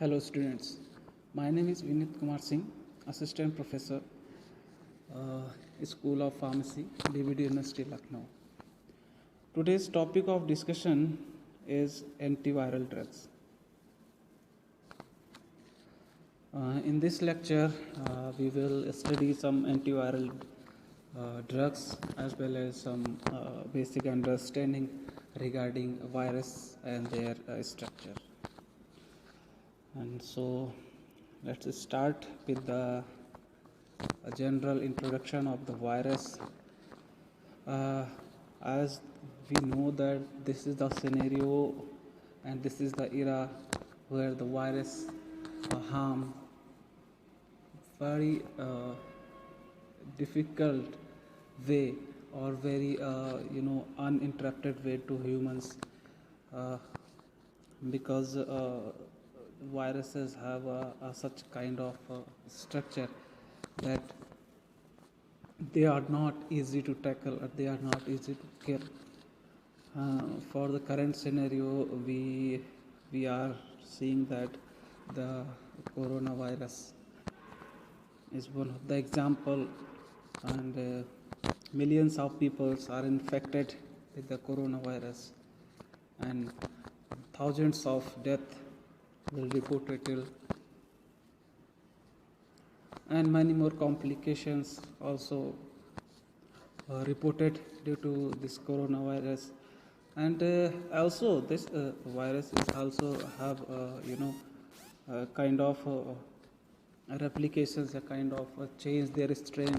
Hello students, my name is Vinit Kumar Singh, Assistant Professor, School of Pharmacy, DBD University, Lucknow. Today's topic of discussion is antiviral drugs. In this lecture, we will study some antiviral drugs as well as some basic understanding regarding virus and their structure. And so let's start with a general introduction of the virus. As we know that this is the scenario and this is the era where the virus harm very difficult way or very uninterrupted way to humans, because viruses have such kind of structure that they are not easy to tackle or they are not easy to kill. For the current scenario, we are seeing that the coronavirus is one of the example, and millions of people are infected with the coronavirus, and thousands of deaths will be reported till, and many more complications also reported due to this coronavirus. And also this virus is also have kind of replications, a kind of change their strain,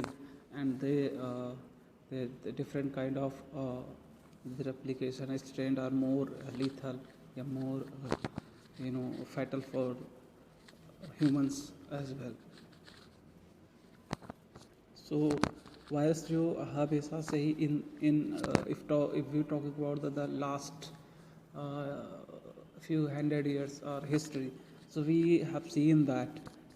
and the different kind of the replication strain are more lethal, more fatal for humans as well. So virus जो हमेशा से ही if we talk about the last few hundred years or history, so we have seen that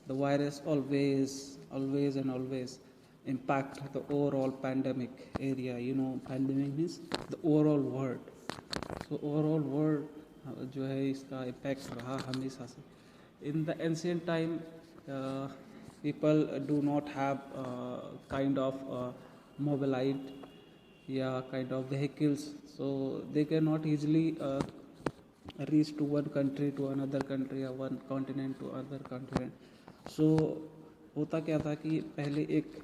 the virus always and always impact the overall pandemic area. Pandemic means the overall world. So overall world जो है इसका impact रहा हमेशा से. In the ancient time, people do not have kind of mobilized kind of vehicles, so they cannot easily reach to one country to another country or one continent to other continent. So होता क्या था कि पहले एक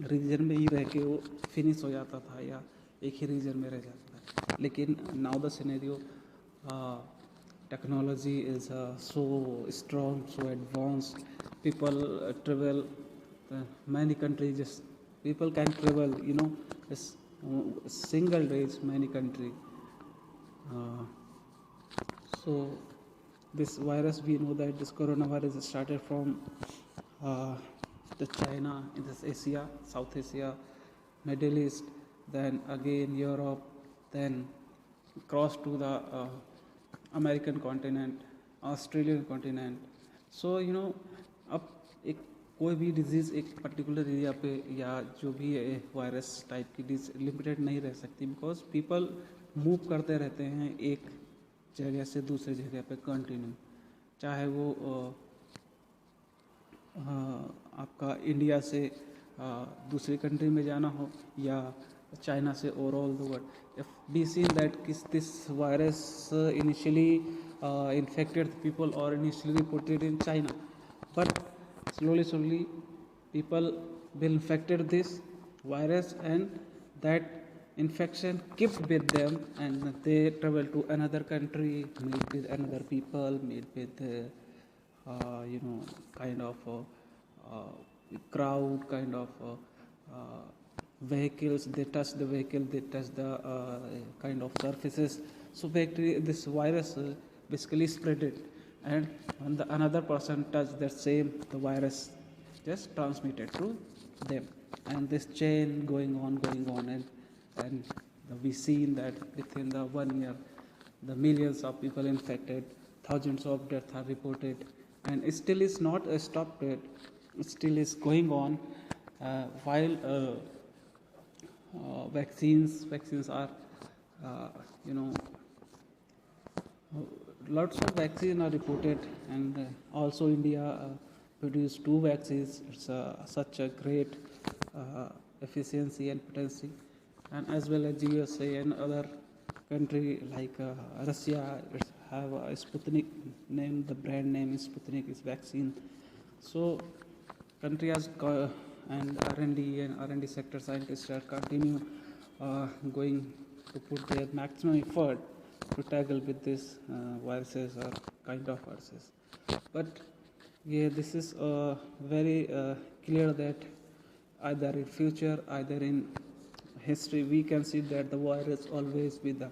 reason में ही रह के वो फिनिश हो जाता था या एक ही रीजन में रह जाता था. लेकिन now the scenario, technology is so strong, so advanced. People travel many countries. Just people can travel, just single days many country. So this virus, we know that this coronavirus started from the China, in this Asia, South Asia, Middle East, then again Europe, then crossed to the American continent, Australian continent. So अब एक कोई भी disease एक particular area पे या जो भी virus type की डिजीज लिमिटेड नहीं रह सकती, बिकॉज पीपल मूव करते रहते हैं एक जगह से दूसरे जगह पे कंटिन्यू. चाहे वो आपका इंडिया से दूसरी कंट्री में जाना हो या China से overall the world. If we seen that this virus initially infected people or initially reported in China, but slowly people will infected this virus, and that infection kept with them, and they travel to another country, meet with another people, meet with kind of crowd, kind of vehicles. They touch the vehicle, they touch the kind of surfaces. So this virus basically spread it, and when another person touch that same, the virus just transmitted to them, and this chain going on, and we seen that within the 1 year the millions of people infected, thousands of deaths are reported, and it still is not stopped yet. It still is going on, while vaccines are lots of vaccines are reported, and also India produced two vaccines. It's such a great efficiency and potency, and as well as USA and other country like Russia, it's have a Sputnik name. The brand name is Sputnik is vaccine. So country has and R&D sector scientists are continue going to put their maximum effort to tackle with these viruses or kind of viruses. But yeah, this is very clear that either in future, either in history, we can see that the virus always be the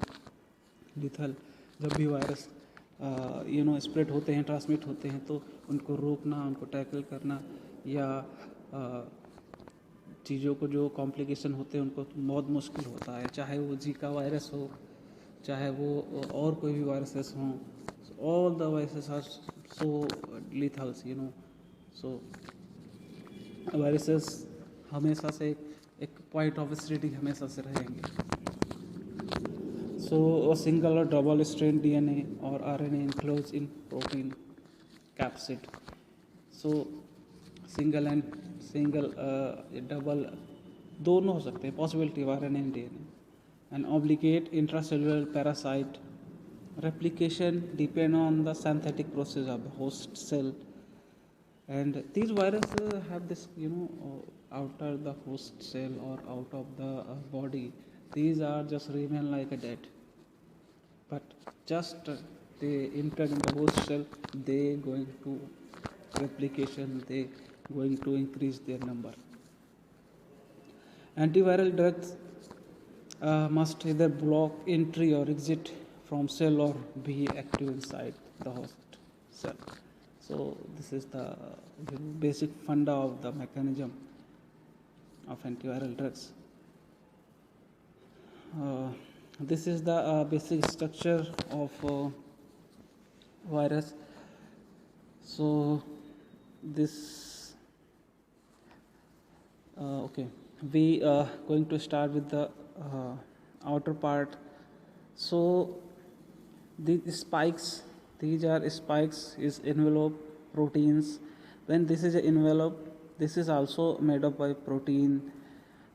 lethal. जब भी virus spread होते हैं, transmit होते हैं, तो उनको रोकना, उनको टैकल करना, या चीज़ों को जो कॉम्प्लिकेशन होते हैं उनको बहुत मुश्किल होता है, चाहे वो जीका वायरस हो, चाहे वो और कोई भी वायरसेस हों. All the viruses are so lethals, so viruses हमेशा से एक पॉइंट ऑफ स्टडी हमेशा से रहेंगे. So a single or double strand DNA or RNA enclosed in protein capsid. So single double दोनों हो सकते हैं, possibility of RNA and DNA. An obligate intracellular parasite replication depend on the synthetic process of the host cell, and these viruses have this outer the host cell or out of the body. These are just remain like a dead, but just they enter in the host cell, they going to replication, they going to increase their number. Antiviral drugs must either block entry or exit from cell or be active inside the host cell. So this is the basic funda of the mechanism of antiviral drugs. This is the basic structure of virus. So this okay, we going to start with the outer part. So these spikes, these are spikes is envelope proteins. When this is an envelope, this is also made up by protein,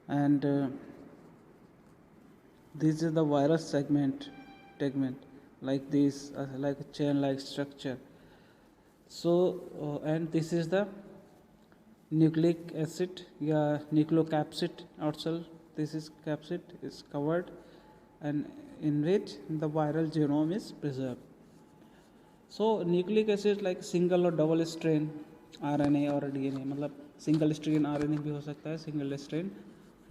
and this is the virus segment like this, like a chain like structure. So and this is the nucleic acid, yeah, nucleocapsid outside. This is capsid is covered, and in which the viral genome is preserved. So nucleic acid like single or double strain RNA or DNA, मतलब single strain RNA भी हो सकता है, single strain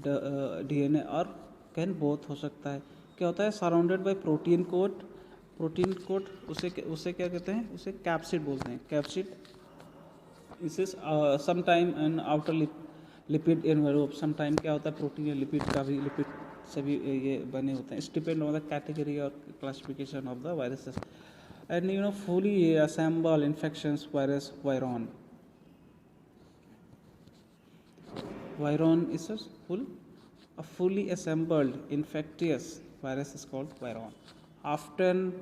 DNA और can both हो सकता है. क्या होता है, सराउंडेड बाय प्रोटीन कोट उसे क्या कहते हैं, उसे कैप्सिड बोलते हैं. कैप्सिड इसे sometime and outer lipid envelope, sometime क्या होता है प्रोटीन या लिपिड का भी, लिपिड से भी ये बने होते हैं. It's depend on the category और classification of the viruses. And fully assemble infections virus virion. Viron is a fully assembled infectious virus is called viron. Often,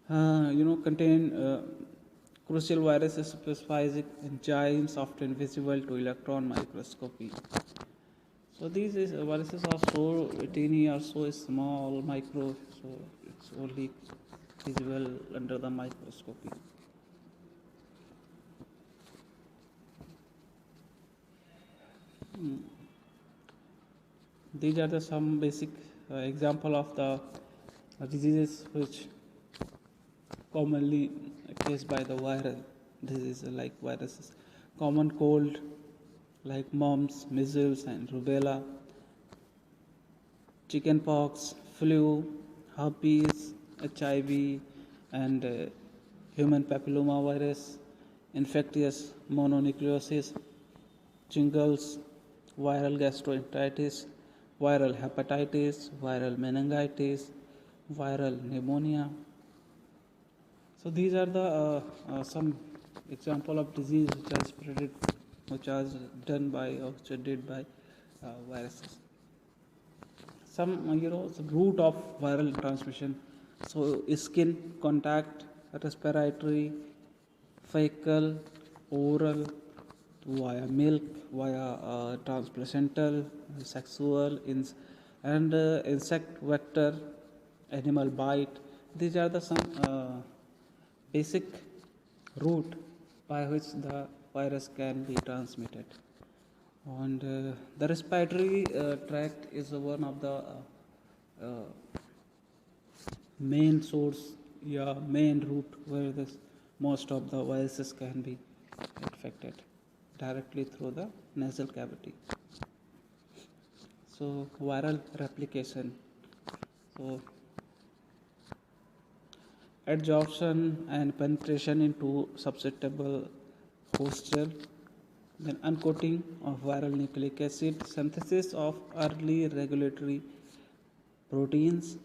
contain crucial viruses specific enzymes often visible to electron microscopy. So these viruses are so tiny or so small, micro, so it's only visible under the microscopy. These are some basic example of the diseases which commonly caused by the viral diseases like viruses. Common cold like mumps, measles and rubella, chickenpox, flu, herpes, HIV and human papilloma virus, infectious mononucleosis, shingles, viral gastroenteritis, viral hepatitis, viral meningitis, viral pneumonia. So these are the some example of disease which are done by or which are did by viruses. Some the route of viral transmission So skin contact, respiratory, fecal, oral, via milk, via transplacental, sexual, and insect vector, animal bite. These are the some basic route by which the virus can be transmitted. And the respiratory tract is one of the main source, yeah, main route where this most of the viruses can be infected directly through the nasal cavity. So viral replication, so adsorption and penetration into susceptible host cell, then uncoating of viral nucleic acid, synthesis of early regulatory proteins,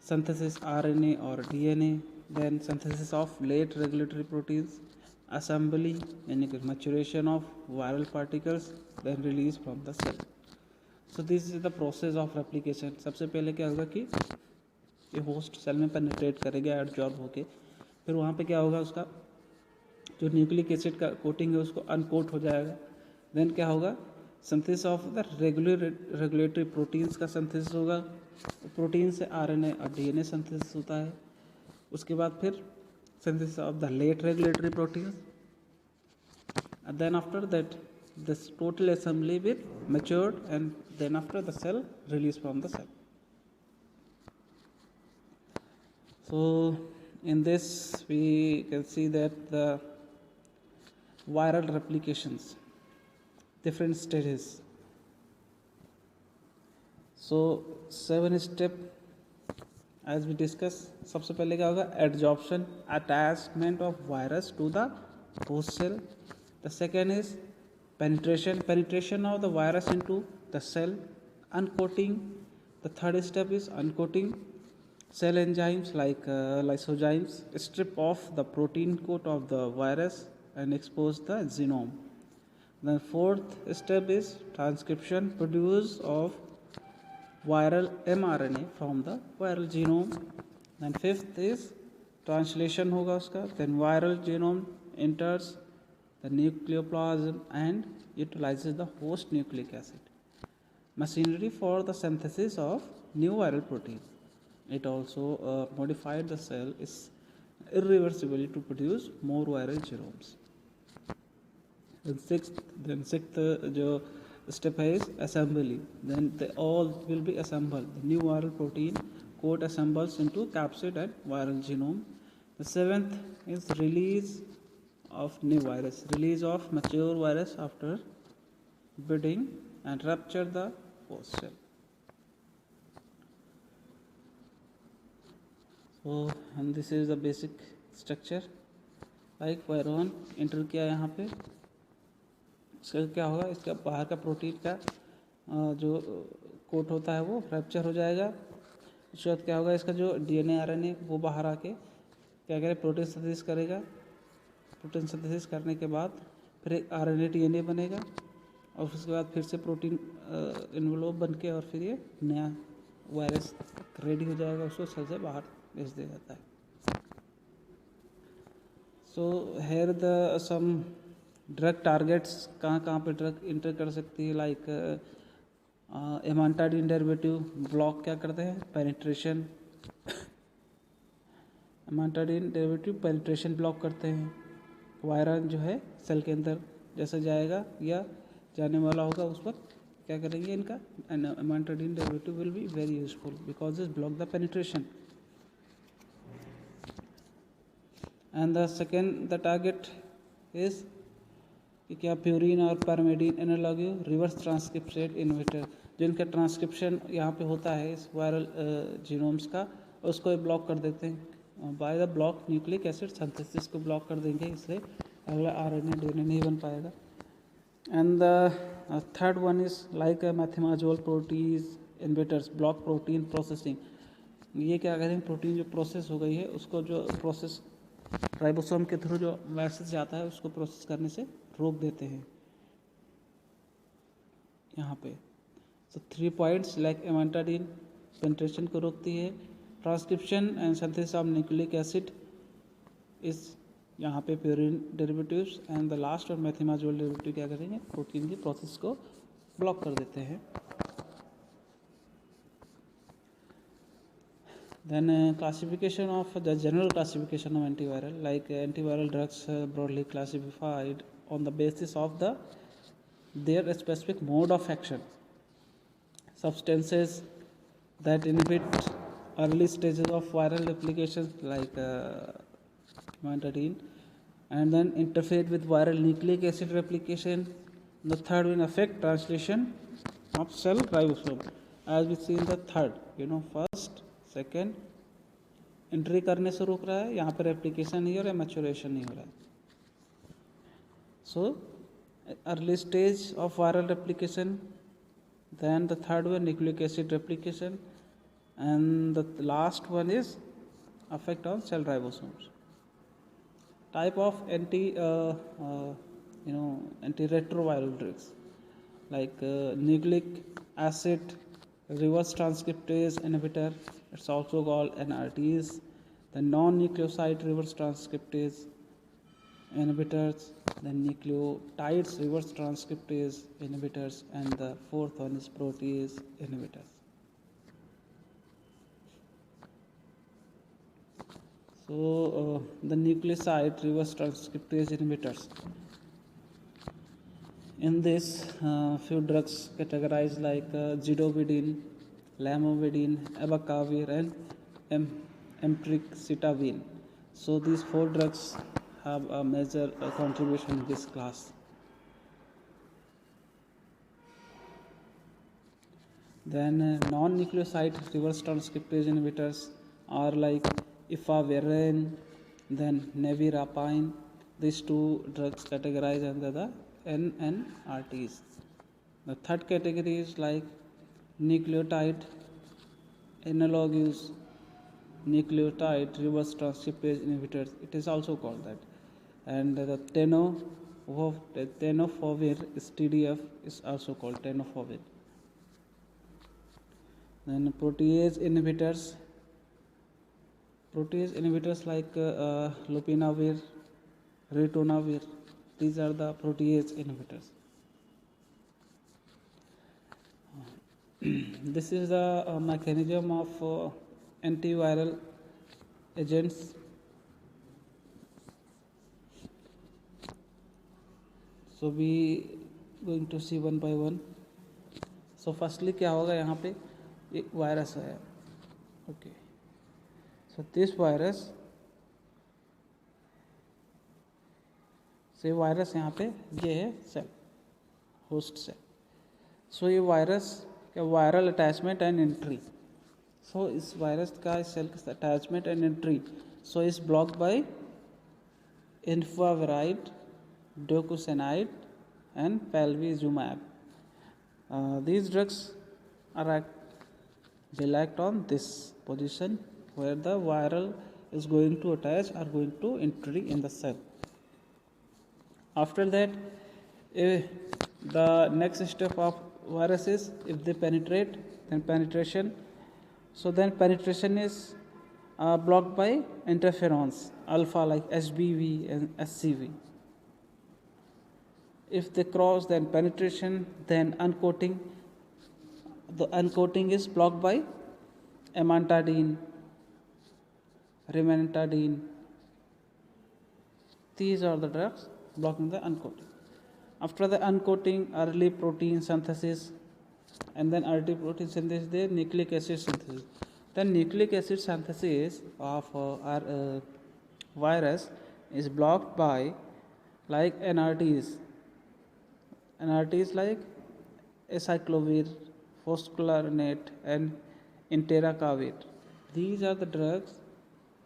synthesis RNA or DNA, then synthesis of late regulatory proteins, assembly and maturation of viral particles, then release from the cell. So this is the process of replication. सबसे पहले क्या होगा कि ये host cell में penetrate करेगा adsorb होके, फिर वहाँ पे क्या होगा, उसका जो न्यूक्लिक एसिड का कोटिंग है उसको अनकोट हो जाएगा. देन क्या होगा, synthesis of the regulatory proteins का सिंथेसिस होगा. प्रोटीन से आरएनए और डीएनए सिंथेसिस होता है. उसके बाद फिर synthesis of the late regulatory proteins. Then after that this total assembly will matured, and then after the cell release from the cell. So in this we can see that the viral replications, different stages. So 7 step as we discuss. सबसे पहले क्या होगा, adsorption, attachment of virus to the host cell. The second is penetration of the virus into the cell, uncoating. The third step is uncoating. Cell enzymes like lysozymes strip off the protein coat of the virus and expose the genome. The fourth step is transcription, produce of viral mRNA from the viral genome. Then fifth is translation होगा उसका. Then viral genome enters the nucleoplasm and utilizes the host nucleic acid. Machinery for the synthesis of new viral protein. It also modified the cell is irreversibly to produce more viral genomes. Then sixth जो step is assembly. Then they all will be assembled. The new viral protein coat assembles into capsid and viral genome. The seventh is release of new virus, release of mature virus after budding and rupture the host cell. So and this is the basic structure. like virion enter किया यहाँ पे, इसका क्या होगा, इसका बाहर का protein का जो कोट होता है वो रैप्चर हो जाएगा. उसके बाद क्या होगा, इसका जो डीएनए आरएनए वो बाहर आके क्या करें, प्रोटीन सिंथेसिस करेगा. प्रोटीन सिंथेसिस करने के बाद फिर एक आरएनए डीएनए बनेगा और उसके बाद फिर से प्रोटीन इन्वोल्व बन के और फिर ये नया वायरस रेडी हो जाएगा, उसको सेल से बाहर भेज दिया जाता है. So here the some drug targets, कहाँ पे ड्रग इंटर कर सकती है. लाइक एमांटाडिन डेरिवेटिव ब्लॉक क्या करते हैं, पेनिट्रेशन. एमांटाडिन डेरिवेटिव पेनिट्रेशन ब्लॉक करते हैं. वायरस जो है सेल के अंदर जैसे जाएगा या जाने वाला होगा उस पर क्या करेंगे, इनका amantadine derivative will be very useful because is block the penetration. And the second the target is कि क्या प्यूरिन और pyrimidine analogy reverse transcription inhibitor, जिनका ट्रांसक्रिप्शन यहाँ पे होता है इस वायरल जीनोम्स का, उसको ब्लॉक कर देते हैं. By the block nucleic acid synthesis को ब्लॉक कर देंगे, इससे अगला आरएनए डीएनए नहीं बन पाएगा. And the third one is like methimazole protease inhibitors block protein processing. ये क्या करें, प्रोटीन जो प्रोसेस हो गई है उसको जो प्रोसेस राइबोसोम के थ्रू जो मैसेज जाता है उसको प्रोसेस करने से रोक देते हैं यहाँ पे. सो 3 पॉइंट्स लाइक एमांटाडिन पेनिट्रेशन को रोकती है, transcription and synthesis of nucleic acid इस यहाँ पे purine derivatives and the last और मेथिमाजोल डेरिवेटिव क्या करेंगे, प्रोटीन की प्रोसेस को ब्लॉक कर देते हैं. Then classification of the general classification of antiviral, like antiviral drugs broadly classified on the basis of their specific mode of action. Substances that inhibit early stages of viral replication like amantadine, and then interfere with viral nucleic acid replication. The third one affect translation of cell ribosome, as we see in the third, first, second entry करने से रोक रहा है, यहाँ पर replication नहीं हो रहा है, मैच्योरेशन नहीं हो रहा है. So early stage of viral replication, then the third one nucleic acid replication, and the last one is affect on cell ribosomes. Type of antiretroviral drugs like nucleic acid reverse transcriptase inhibitor, it's also called NRTs, the non-nucleoside reverse transcriptase inhibitors, the nucleotides reverse transcriptase inhibitors, and the fourth one is protease inhibitors. So the nucleoside reverse transcriptase inhibitors, in this few drugs categorized like zidovudine, lamivudine, abacavir, and emtricitabine. So these 4 drugs have a major contribution in this class. Then non-nucleoside reverse transcriptase inhibitors are like efavirenz, then nevirapine. These 2 drugs categorized under the NNRTs. The third category is like nucleotide analogous nucleotide reverse transcriptase inhibitors. It is also called that. And the tenofovir is TDF, is also called tenofovir. Then protease inhibitors like lopinavir, ritonavir. These are the protease inhibitors. This is the mechanism of antiviral agents. So we going to see one by one. So firstly क्या होगा, यहाँ पे एक virus है. Okay. So this virus, से virus यहाँ पे ये है सेल, होस्ट सेल. सो ये वायरस क्या viral attachment and entry. So इस वायरस का इस सेल का attachment and entry so is blocked by enfuvirtide, docosanol and palivizumab. These drugs will act on this position where the viral is going to attach or going to entry in the cell. After that, the next step of virus is if they penetrate, then penetration. So then penetration is blocked by interferons alpha like HBV and SCV. If they cross, then penetration, then uncoating. The uncoating is blocked by amantadine, rimantadine. These are the drugs blocking the uncoating. After the uncoating, early protein synthesis, and then early protein synthesis, the nucleic acid synthesis. The nucleic acid synthesis of our virus is blocked by like NRTs. NRTs like acyclovir, foscarnet, and entecavir. These are the drugs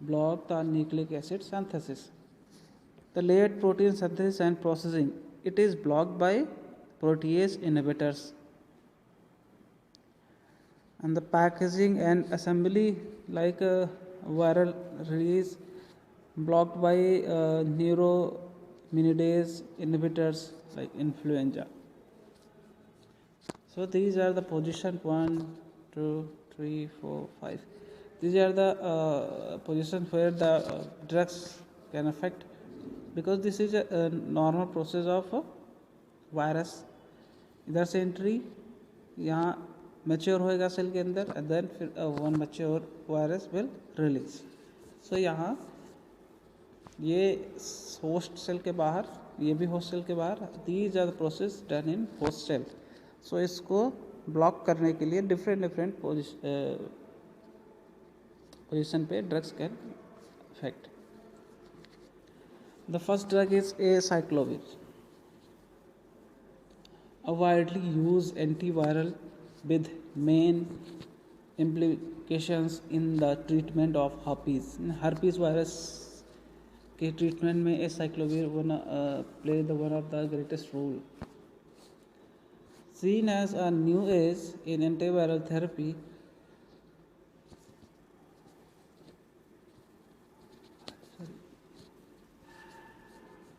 block the nucleic acid synthesis. The late protein synthesis and processing, it is blocked by protease inhibitors. And the packaging and assembly like viral release blocked by neuraminidase inhibitors like influenza. So these are the position 1, 2, 3, 4, 5. These are the positions where the drugs can affect, because this is a normal process of virus. इधर से entry, यहाँ mature होएगा cell के अंदर, and then फिर one mature virus will release. So यहाँ ये host cell के बाहर, ये भी होस्ट सेल के बाहर, these are the process done in host cell. So इसको ब्लॉक करने के लिए डिफरेंट पोजिशन पे drugs can effect. The first drug is acyclovir, a widely used antiviral with main implications in the treatment of herpes. Herpes virus के treatment में acyclovir play the one of the greatest role. Seen as a new age in antiviral therapy,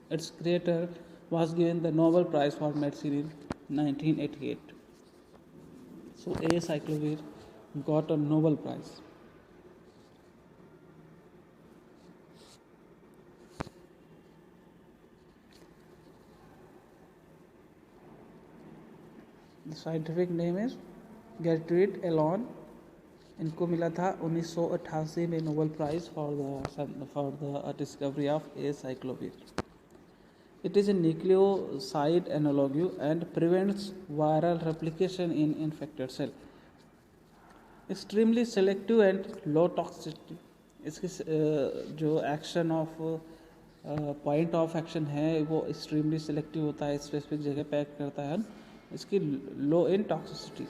its creator was given the Nobel Prize for Medicine in 1988. So acyclovir got a Nobel Prize. The scientific name is Gertrude Elon. इनको मिला था 1988 में Nobel prize for the discovery of acyclovir. It is a nucleoside analog and prevents viral replication in infected cell. Extremely selective and low toxicity. इसकी जो action of point of action है वो extremely selective होता है, specific जगह पे act करता है. इसकी लो इन टॉक्सिसिटी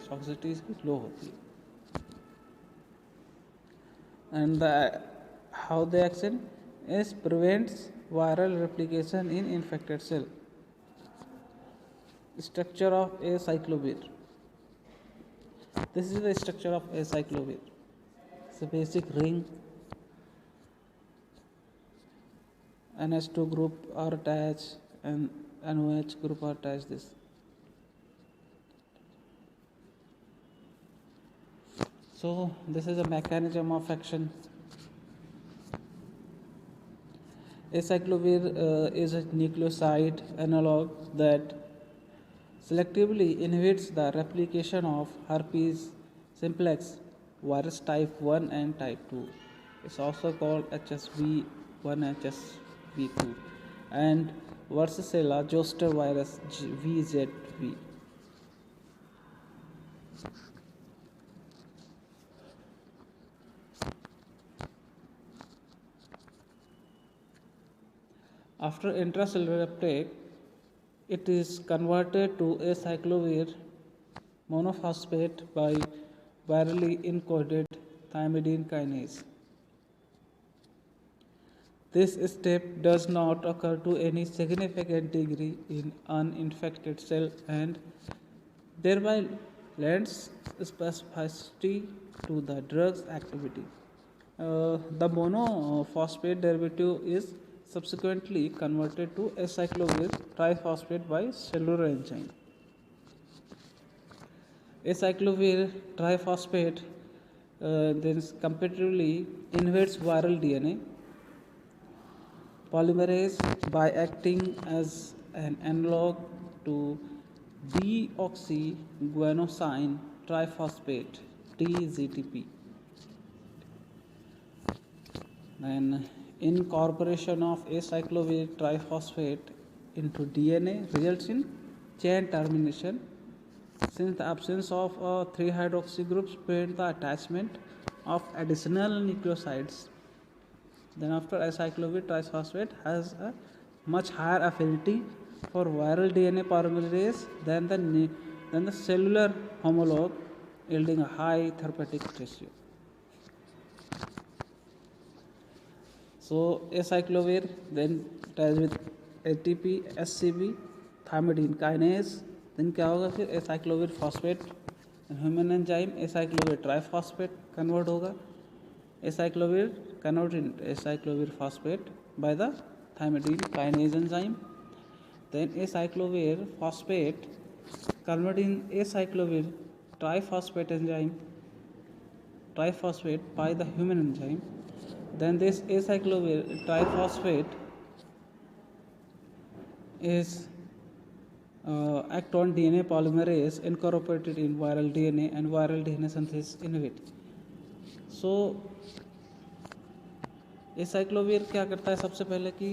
इसकी लो होती है. And how the action is prevents viral replication in infected cell. Structure of acyclovir. This is the structure of acyclovir. It's a basic ring. NH2 group are attached and NOH group are attached. This. So this is a mechanism of action. Acyclovir is a nucleoside analog that selectively inhibits the replication of herpes simplex virus type 1 and type 2. It's also called HSV1, HSV2, and Varicella zoster virus VZV. After intracellular uptake, it is converted to acyclovir monophosphate by virally encoded thymidine kinase. This step does not occur to any significant degree in uninfected cell and thereby lends specificity to the drug's activity. The monophosphate derivative is subsequently converted to acyclovir triphosphate by cellular enzyme. Acyclovir triphosphate then competitively invades viral DNA polymerase by acting as an analog to deoxyguanosine triphosphate DZTP. Then incorporation of acyclovir triphosphate into DNA results in chain termination, since the absence of 3-hydroxy groups prevent the attachment of additional nucleosides. Then after acyclovir triphosphate has a much higher affinity for viral DNA polymerase than the cellular homologue, yielding a high therapeutic ratio. So acyclovir then ties with ATP, SCB, thymidine kinase. then क्या होगा फिर acyclovir phosphate human enzyme acyclovir triphosphate convert होगा, acyclovir converted into acyclovir phosphate by the thymidine kinase enzyme. Then acyclovir phosphate converted in acyclovir triphosphate enzyme. triphosphate by the human enzyme, then this acyclovir triphosphate is act on DNA polymerase incorporated in viral DNA and viral DNA synthesis inhibit. So acyclovir क्या करता है, सबसे पहले कि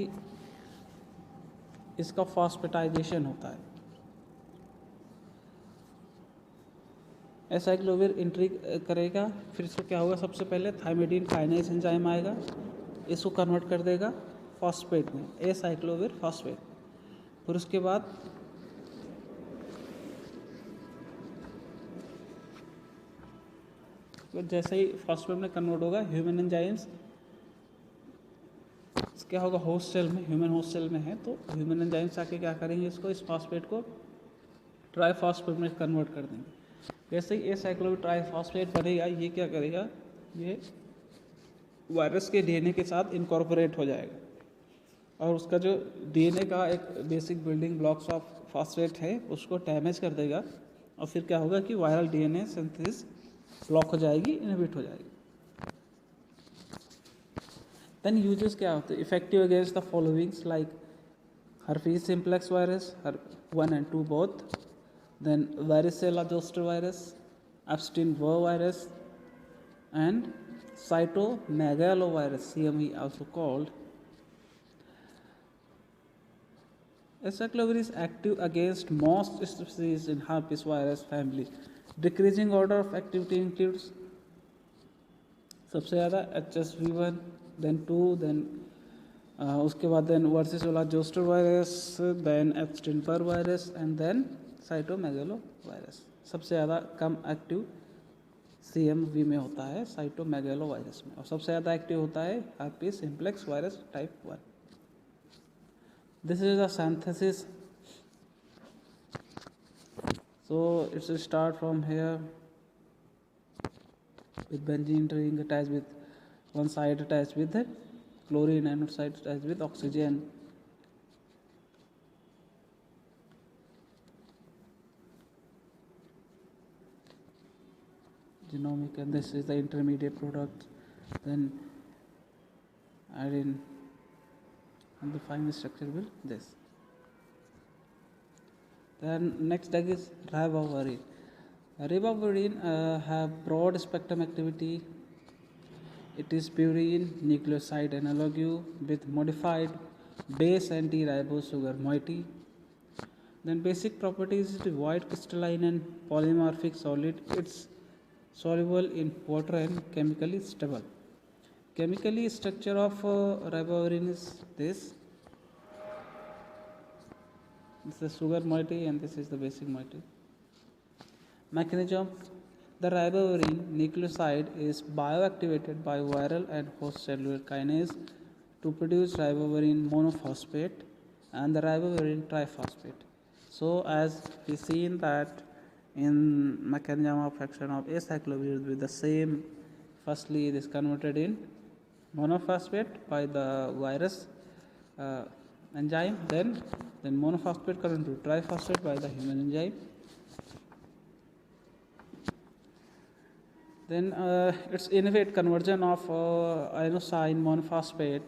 इसका फॉस्फेटाइजेशन होता है. Acyclovir entry करेगा, फिर इसको क्या होगा, सबसे पहले थाइमिडीन काइनेज एंजाइम आएगा, इसको कन्वर्ट कर देगा फॉस्फेट में, एसाइक्लोविर फॉस्फेट. फिर उसके बाद जैसे ही फॉस्फेट में कन्वर्ट होगा, ह्यूमन एंजाइम्स क्या होगा, होस्ट सेल में, ह्यूमन होस्ट सेल में है, तो ह्यूमन एंजाइम्स आके क्या करेंगे, इसको इस फॉस्फेट को ट्राईफॉस्फेट में कन्वर्ट कर देंगे. जैसे ही एसाइक्लोविर ट्राईफॉस्फेट बनेगा, ये क्या करेगा, ये वायरस के डीएनए के साथ इनकॉर्पोरेट हो जाएगा और उसका जो डीएनए का एक basic building blocks of phosphate है उसको डैमेज कर देगा. और फिर क्या होगा कि वायरल डीएनए सिंथेसिस ब्लॉक हो जाएगी, इनहिबिट हो जाएगी. देन यूजेस क्या होते हैं, effective against the followings like herpes simplex virus 1 and 2 both, then varicella zoster virus, Epstein Barr virus, and cytomegalovirus, CMV also called. Acyclovir is active against most species in herpes virus family. Decreasing order of activity includes सबसे ज़्यादा HSV1, then 2, then उसके बाद then varicella zoster virus, then Epstein Barr virus and then cytomegalovirus. सबसे ज़्यादा कम active CMV में होता है cytomegalo virus में, और सबसे ज़्यादा एक्टिव होता है herpes simplex virus type 1. This is the synthesis. So it's a start from here with benzene ring attached with one side attached with it, chlorine and side attached with oxygen. Genomic, and this is the intermediate product. Then iodine, and the final structure will this. Then next drug is ribavirin. Ribavirin have broad spectrum activity. It is purine nucleoside analog with modified base anti-ribose sugar moiety. Then basic properties is void crystalline and polymorphic solid. It's soluble in water and chemically stable. Chemically structure of ribavirin is this. This is the sugar moiety and this is the basic moiety. Mechanism: the ribavirin nucleoside is bioactivated by viral and host cellular kinase to produce ribavirin monophosphate and the ribavirin triphosphate. So as we seen that in mechanism of action of acyclovir with the same, firstly it is converted in monophosphate by the virus enzyme, then monophosphate converted to triphosphate by the human enzyme. Then it's inhibit conversion of inosine monophosphate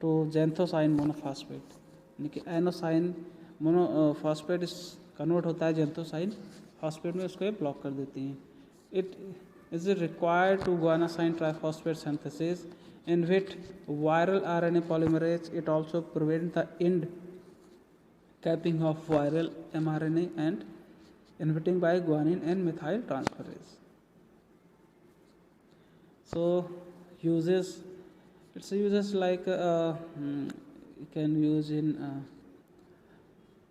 to xanthosine monophosphate. यानी कि inosine monophosphate इस convert होता है xanthosine phosphate में, उसको ये block कर देती हैं. It is required to guanosine triphosphate synthesis, inhibit viral RNA polymerase. It also prevent the end capping of viral mRNA and inhibiting by guanine and methyl transferase. So uses, it's uses like you can use in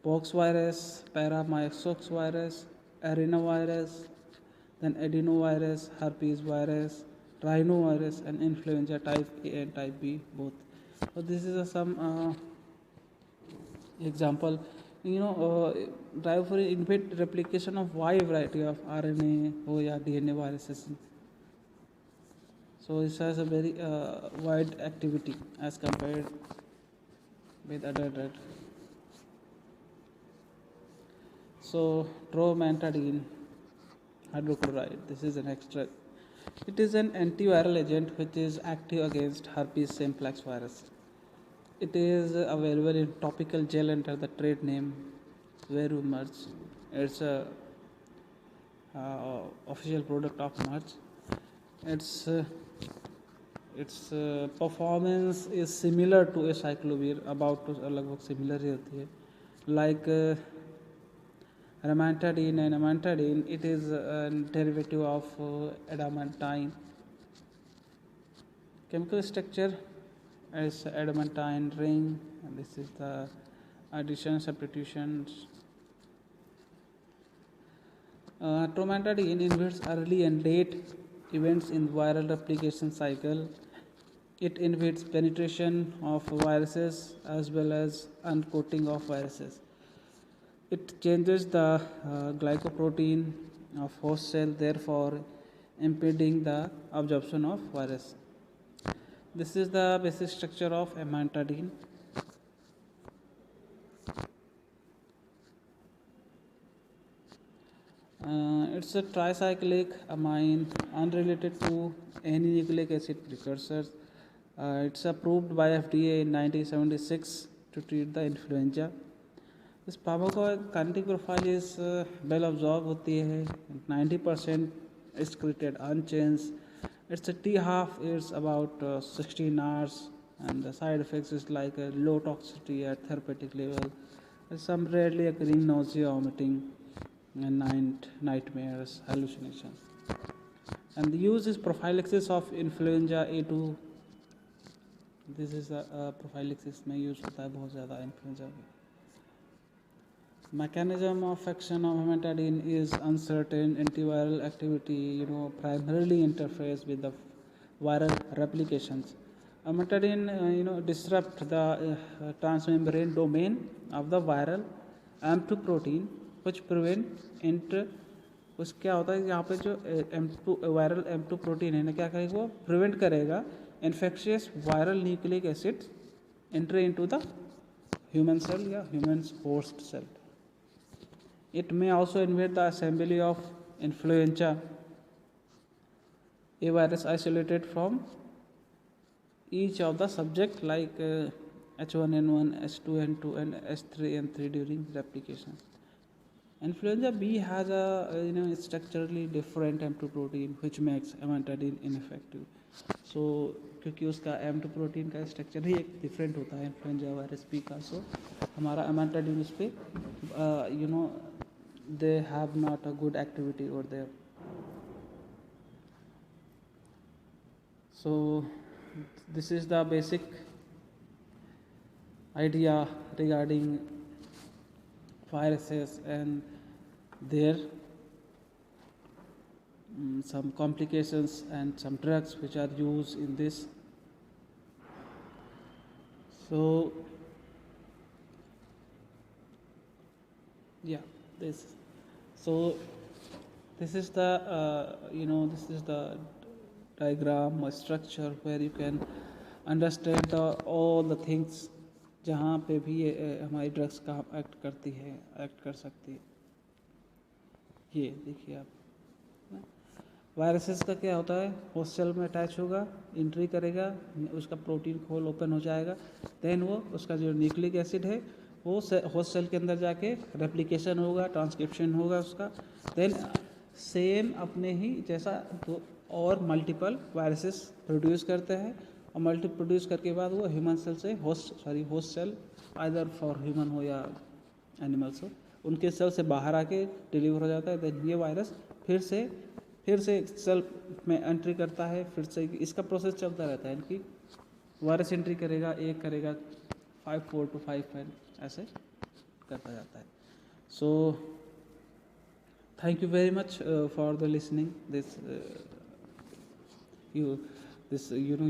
pox virus, paramyxox virus, arenovirus, then adenovirus, herpes virus, rhinovirus, and influenza type A and type B both. So this is some example. Ribavirin inhibit replication of wide variety of RNA or DNA viruses. So it has a very wide activity as compared with other drugs. So tromantadine hydrochloride, this is an extra It is an antiviral agent which is active against herpes simplex virus. It is available in topical gel under the trade name Verumerge. It's a official product of Merge. Its performance is similar to acyclovir, about to लगभग similar ही होती है. Like amantadine and amantadine, it is a derivative of adamantine. Chemical structure is adamantine ring, and this is the addition substitutions. Trometadine inhibits early and late events in viral replication cycle. It inhibits penetration of viruses as well as uncoating of viruses. It changes the glycoprotein of host cell, therefore impeding the absorption of virus. This is the basic structure of amantadine. It's a tricyclic amine unrelated to any nucleic acid precursors. It's approved by FDA in 1976 to treat the influenza. इस pharmacokinetic profile is well absorbed होती है. 90% is created unchanged. Its a T half is about 16 hours, and the side effects is like a low toxicity at therapeutic level, some rarely occurring nausea, vomiting, and nightmares, hallucinations. And the use is prophylaxis of influenza A2. This is a prophylaxis में use होता है बहुत ज़्यादा influenza में. Mechanism of action of amantadine is uncertain. Antiviral activity, primarily interferes with the viral replications. Amantadine, disrupt the transmembrane domain of the viral M2 protein, which prevent उस क्या होता है यहाँ पे जो M2 वायरल M2 प्रोटीन है ना, क्या करेगा वो प्रिवेंट करेगा infectious viral nucleic acid entry into the human cell या human host cell. It may also inhibit the assembly of influenza, a virus isolated from each of the subject like H1N1, H2N2 and H3N3 during replication. Influenza B has a structurally different M2 protein which makes amantadine ineffective. So क्योंकि उसका M2 protein का structure ही एक different होता है influenza virus B का, सो हमारा amantadine उस पर they have not a good activity over there. So this is the basic idea regarding viruses and their some complications and some drugs which are used in this. So yeah, this is the this is the diagram or structure where you can understand all the things जहाँ पे भी हमारी drugs काम act करती है, act कर सकती है. ये देखिए आप, वायरसेस का क्या होता है, होस्ट सेल में अटैच होगा, एंट्री करेगा, उसका प्रोटीन खोल ओपन हो जाएगा, देन वो उसका जो न्यूक्लिक एसिड है वो होस्ट सेल के अंदर जाके रेप्लिकेशन होगा, ट्रांसक्रिप्शन होगा उसका, देन सेम अपने ही जैसा तो और मल्टीपल वायरसेस प्रोड्यूस करते हैं, और मल्टी प्रोड्यूस करके बाद वो ह्यूमन सेल से host cell either for human हो या एनिमल्स हो, उनके सेल से बाहर आके डिलीवर हो जाता है. देन ये वायरस फिर से सेल में एंट्री करता है, फिर से इसका प्रोसेस चलता रहता है. इनकी वायरस एंट्री करेगा, एक करेगा 5 to 5 ऐसे करता जाता है. So thank you very much for the listening this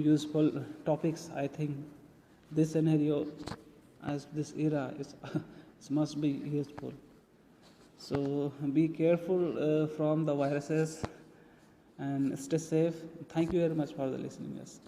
useful topics. I think this scenario as this era is must be useful. So be careful from the viruses and stay safe. Thank you very much for the listening. Yes.